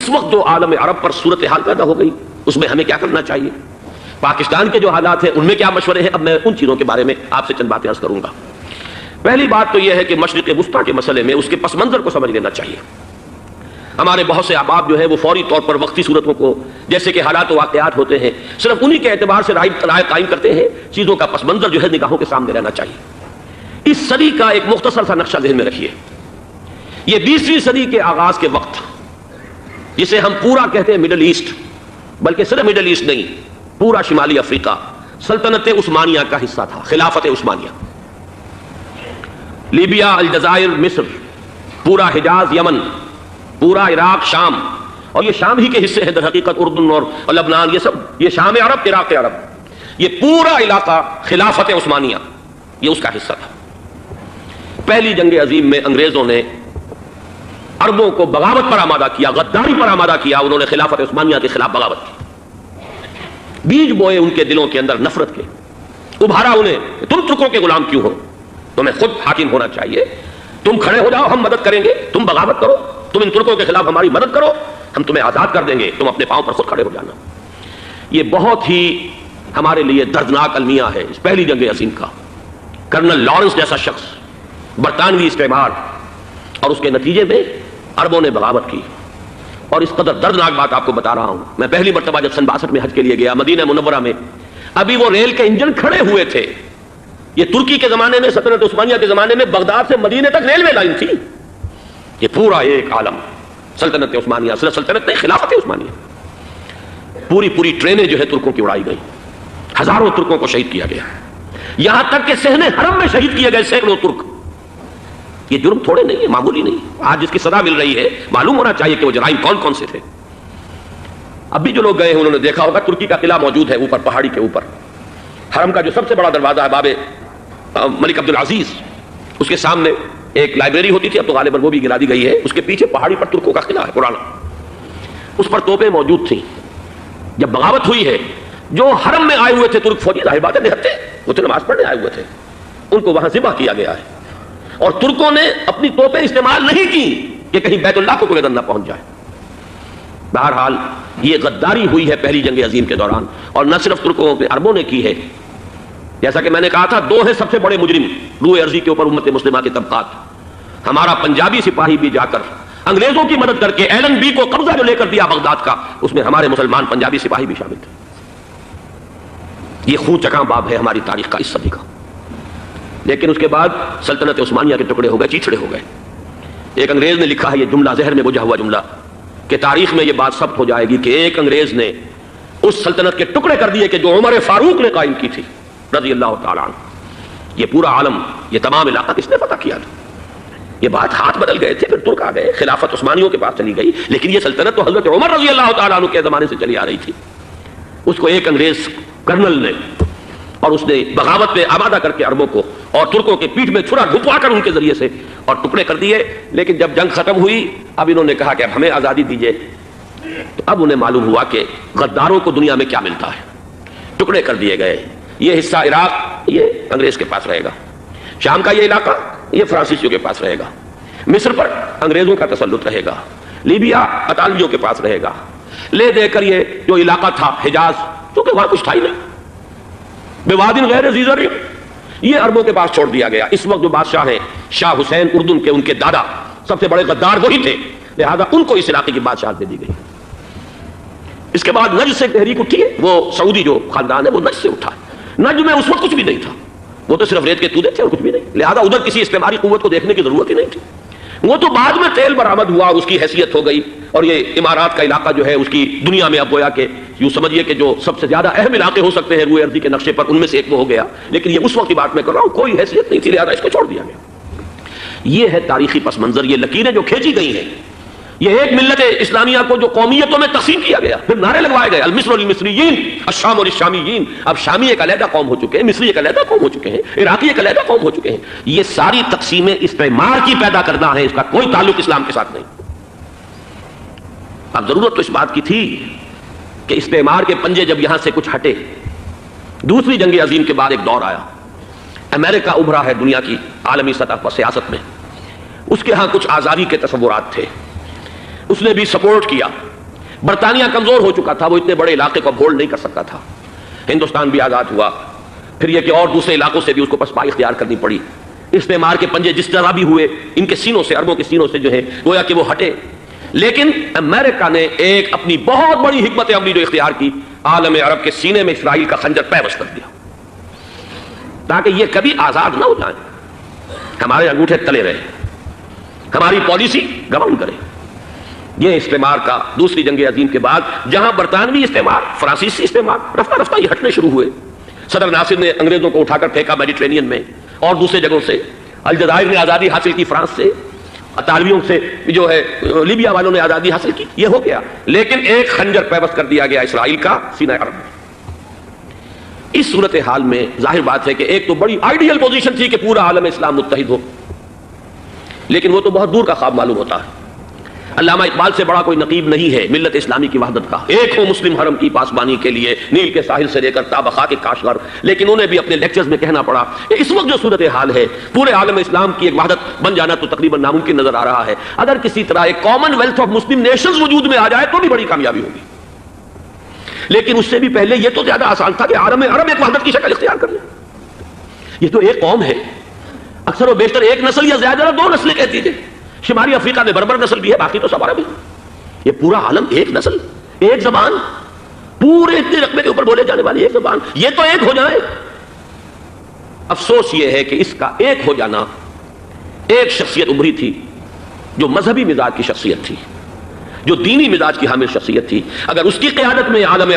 اس وقت جو عالم عرب پر صورتحال پیدا ہو گئی اس میں ہمیں کیا کرنا چاہیے، پاکستان کے جو حالات ہیں ان میں کیا مشورے ہیں، اب میں ان چیزوں کے بارے میں آپ سے چند باتیں عرض کروں گا۔ پہلی بات تو یہ ہے کہ مشرق وسطیٰ کے مسئلے میں اس کے پس منظر کو سمجھ لینا چاہیے۔ ہمارے بہت سے احباب جو ہے وہ فوری طور پر وقتی صورتوں کو، جیسے کہ حالات و واقعات ہوتے ہیں، صرف انہی کے اعتبار سے رائے قائم کرتے ہیں، چیزوں کا پس منظر جو ہے نگاہوں کے سامنے رہنا چاہیے۔ اس صدی کا ایک مختصر سا نقشہ ذہن میں رکھیے۔ یہ 20ویں صدی کے آغاز کے وقت، جسے ہم پورا کہتے ہیں مڈل ایسٹ، بلکہ صرف مڈل ایسٹ نہیں، پورا شمالی افریقہ سلطنت عثمانیہ کا حصہ تھا، خلافت عثمانیہ۔ لیبیا، الجزائر، مصر، پورا حجاز، یمن، پورا عراق، شام، اور یہ شام ہی کے حصے ہیں در حقیقت، اردن اور لبنان، یہ سب یہ شام عرب، عراق عرب، یہ پورا علاقہ خلافت عثمانیہ یہ اس کا حصہ تھا۔ پہلی جنگ عظیم میں انگریزوں نے عربوں کو بغاوت پر آمادہ کیا، غداری پر آمادہ کیا، انہوں نے خلافت عثمانیہ کے خلاف بغاوت کی، بیج بوئے ان کے دلوں کے اندر نفرت کے، ابھارا انہیں کہ تم ترکوں کے غلام کیوں ہو، تمہیں خود حاکم ہونا چاہیے، تم کھڑے ہو جاؤ، ہم مدد کریں گے، تم بغاوت کرو، تم ان ترکوں کے خلاف ہماری مدد کرو، ہم تمہیں آزاد کر دیں گے، تم اپنے پاؤں پر خود کھڑے ہو جانا۔ یہ بہت ہی ہمارے لیے دردناک المیہ ہے اس پہلی جنگ عظیم کا۔ کرنل لارنس جیسا شخص، برطانوی استعمار، اور اس کے نتیجے میں عربوں نے بغاوت کی۔ اور اس قدر دردناک بات آپ کو بتا رہا ہوں، میں پہلی مرتبہ جب سن 62 میں حج کے لیے گیا مدینہ منورہ میں، ابھی وہ ریل کے انجن کھڑے ہوئے تھے۔ یہ ترکی کے زمانے میں، سلطنت عثمانیہ کے زمانے میں بغداد سے مدینے تک ریلوے لائن تھی۔ یہ پورا ایک عالم سلطنت عثمانیہ، صرف سلطنت نہیں، خلافت عثمانیہ، پوری ٹرینیں جو ہے ترکوں کی اڑائی گئی، ہزاروں ترکوں کو شہید کیا گیا، یہاں تک کہ صحن حرم میں شہید کیے گئے سینکڑوں ترک۔ یہ جرم تھوڑے نہیں ہے، معمولی نہیں۔ آج جس کی سزا مل رہی ہے، معلوم ہونا چاہیے کہ وہ جرائم کون کون سے تھے۔ اب بھی جو لوگ گئے ہیں انہوں نے دیکھا ہوگا، ترکی کا قلعہ موجود ہے اوپر پہاڑی کے اوپر، حرم کا جو سب سے بڑا دروازہ ہے باب ملک عبدالعزیز، اس کے سامنے ایک لائبریری ہوتی تھی، اب تو غالباً وہ بھی گرا دی گئی ہے، اس کے پیچھے پہاڑی پر ترکوں کا قلعہ ہے پرانا، اس پر توپیں موجود تھیں۔ جب بغاوت ہوئی ہے، جو حرم میں آئے ہوئے تھے ترک فوجی، ظاہر بات ہے نہتے، وہ تو نماز پڑھنے آئے ہوئے تھے، ان کو وہاں ذبح کیا گیا ہے، اور ترکوں نے اپنی توپیں استعمال نہیں کی کہ کہیں بیت اللہ کو کوئی نہ پہنچ جائے۔ بہرحال یہ غداری ہوئی ہے پہلی جنگ عظیم کے دوران، اور نہ صرف ترکوں نے، عربوں نے کی ہے۔ جیسا کہ میں نے کہا تھا، دو ہیں سب سے بڑے مجرم روئے ارضی کے اوپر امت مسلمہ کے طبقات۔ ہمارا پنجابی سپاہی بھی جا کر انگریزوں کی مدد کر کے ایلن بی کو قبضہ جو لے کر دیا بغداد کا، اس میں ہمارے مسلمان پنجابی سپاہی بھی شامل تھے۔ یہ خون چکاں باب ہے ہماری تاریخ کا اس صدی کا۔ لیکن اس کے بعد سلطنت عثمانیہ کے ٹکڑے ہو گئے، چیچڑے ہو گئے۔ ایک انگریز نے لکھا ہے یہ جملہ، ذہن میں بجھا ہوا جملہ، کہ تاریخ میں یہ بات ثبت ہو جائے گی کہ ایک انگریز نے اس سلطنت کے ٹکڑے کر دیے کہ جو عمر فاروق نے قائم کی تھی رضی اللہ تعالیٰ عنہ۔ یہ پورا عالم، یہ تمام علاقہ کس نے فتح کیا تھا؟ یہ بات ہاتھ بدل گئے تھے، پھر ترک آ گئے، خلافت عثمانیوں کے پاس چلی گئی، لیکن یہ سلطنت تو حضرت عمر رضی اللہ تعالیٰ عنہ کے زمانے سے چلی آ رہی تھی۔ اس کو ایک انگریز کرنل نے، اور اس نے بغاوت پہ آمادہ کر کے عربوں کو اور ترکوں کے پیٹھ میں چھرا ڈھپوا کر ان کے ذریعے سے اور ٹکڑے کر دیے۔ لیکن جب جنگ ختم ہوئی، اب انہوں نے کہا کہ اب ہمیں آزادی دیجیے، تو اب انہیں معلوم ہوا کہ غداروں کو دنیا میں کیا ملتا ہے۔ ٹکڑے کر دیے گئے، یہ حصہ عراق یہ انگریز کے پاس رہے گا، شام کا یہ علاقہ یہ فرانسیسیوں کے پاس رہے گا، مصر پر انگریزوں کا تسلط رہے گا، لیبیا اطالویوں کے پاس رہے گا، لے دے کر یہ جو علاقہ تھا حجاز، کیونکہ وہاں کچھ تھا ہی نہیں، بوادن غیر ذی زرع، یہ عربوں کے پاس چھوڑ دیا گیا۔ اس وقت جو بادشاہ ہیں شاہ حسین اردن کے، ان کے دادا سب سے بڑے غدار وہی تھے، لہذا ان کو اس علاقے کی بادشاہت دے دی گئی۔ اس کے بعد نجد سے تحریک اٹھی ہے، وہ سعودی جو خاندان ہے وہ نجد سے اٹھا۔ نجد میں اس وقت کچھ بھی نہیں تھا، وہ تو صرف ریت کے تودے تھے اور کچھ بھی نہیں، لہذا ادھر کسی استعماری قوت کو دیکھنے کی ضرورت ہی نہیں تھی۔ وہ تو بعد میں تیل برآمد ہوا، اس کی حیثیت ہو گئی، اور یہ امارات کا علاقہ جو ہے اس کی دنیا میں اب گویا کہ یوں سمجھیے کہ جو سب سے زیادہ اہم علاقے ہو سکتے ہیں روئے ارضی کے نقشے پر، ان میں سے ایک وہ ہو گیا۔ لیکن یہ اس وقت کی بات میں کر رہا ہوں، کوئی حیثیت نہیں تھی، لہذا اس کو چھوڑ دیا گیا۔ یہ ہے تاریخی پس منظر، یہ لکیریں جو کھینچی گئی ہیں، یہ ایک ملت اسلامیہ کو جو قومیتوں میں تقسیم کیا گیا، پھر نعرے لگوائے گئے المصر للمصریین الشام للشامیین۔ اب شامی ایک علیحدہ قوم ہو چکے ہیں، مصری ایک علیحدہ قوم ہو چکے ہیں، عراقی ایک علیحدہ قوم ہو چکے ہیں۔ یہ ساری تقسیمیں استعمار کی پیدا کرنا ہے، اس کا کوئی تعلق اسلام کے ساتھ نہیں۔ اب ضرورت تو اس بات کی تھی کہ استعمار کے پنجے جب یہاں سے کچھ ہٹے، دوسری جنگ عظیم کے بعد ایک دور آیا، امریکہ ابھرا ہے دنیا کی عالمی سطح پر سیاست میں، اس کے ہاں کچھ آزادی کے تصورات تھے، اس نے بھی سپورٹ کیا برطانیہ کمزور ہو چکا تھا، وہ اتنے بڑے علاقے کو ہولڈ نہیں کر سکتا تھا. ہندوستان بھی آزاد ہوا، پھر یہ کہ اور دوسرے علاقوں سے بھی اس کو پسپائی اختیار کرنی پڑی. استعمار کے پنجے جس طرح بھی ہوئے ان کے سینوں سے، عربوں کے سینوں سے جو ہے گویا کہ وہ ہٹے. لیکن امریکہ نے ایک اپنی بہت بڑی حکمت عملی جو اختیار کی، عالم عرب کے سینے میں اسرائیل کا خنجر پیوست کر دیا تاکہ یہ کبھی آزاد نہ ہو جائیں، ہمارے انگوٹھے تلے رہے، ہماری پالیسی گورن کرے. یہ استعمار کا دوسری جنگ عظیم کے بعد جہاں برطانوی استعمار، فرانسیسی استعمار رفتہ رفتہ یہ ہٹنے شروع ہوئے. صدر ناصر نے انگریزوں کو اٹھا کر پھینکا میڈیٹرینین میں اور دوسرے جگہوں سے. الجزائر نے آزادی حاصل کی فرانس سے، اطالویوں سے جو ہے لیبیا والوں نے آزادی حاصل کی. یہ ہو گیا، لیکن ایک خنجر پیوست کر دیا گیا اسرائیل کا سینہ عرب میں. اس صورتحال میں ظاہر بات ہے کہ ایک تو بڑی آئیڈیل پوزیشن تھی کہ پورا عالم اسلام متحد ہو، لیکن وہ تو بہت دور کا خواب معلوم ہوتا ہے. علامہ اقبال سے بڑا کوئی نقیب نہیں ہے ملت اسلامی کی وحدت کا. ایک ہو مسلم حرم کی پاسبانی کے لیے نیل کے ساحل سے لے کر تابخا کے کاشغر. لیکن انہیں بھی اپنے لیکچرز میں کہنا پڑا کہ اس وقت جو صورتحال ہے پورے عالم اسلام کی ایک وحدت بن جانا تو تقریباً ناممکن نظر آ رہا ہے. اگر کسی طرح ایک common wealth of Muslim nations وجود میں آ جائے تو بھی بڑی کامیابی ہوگی. لیکن اس سے بھی پہلے یہ تو زیادہ آسان تھا کہ عالم عرب ایک وحدت کی شکل اختیار کر لے. یہ تو ایک قوم ہے، اکثر و بیشتر ایک نسل یا زیادہ دو نسلیں کہتی تھے. شمالی افریقہ میں بربر نسل بھی ہے، باقی تو سب عرب ہے. یہ پورا عالم ایک نسل، ایک زبان، پورے اتنے رقبے کے اوپر بولے جانے والی ایک زبان، یہ تو ایک ہو جائے. افسوس یہ ہے کہ اس کا ایک ہو جانا، ایک شخصیت ابھری تھی جو مذہبی مزاج کی شخصیت تھی، جو دینی مزاج کی حامل شخصیت تھی. اگر اس کی قیادت میں عالم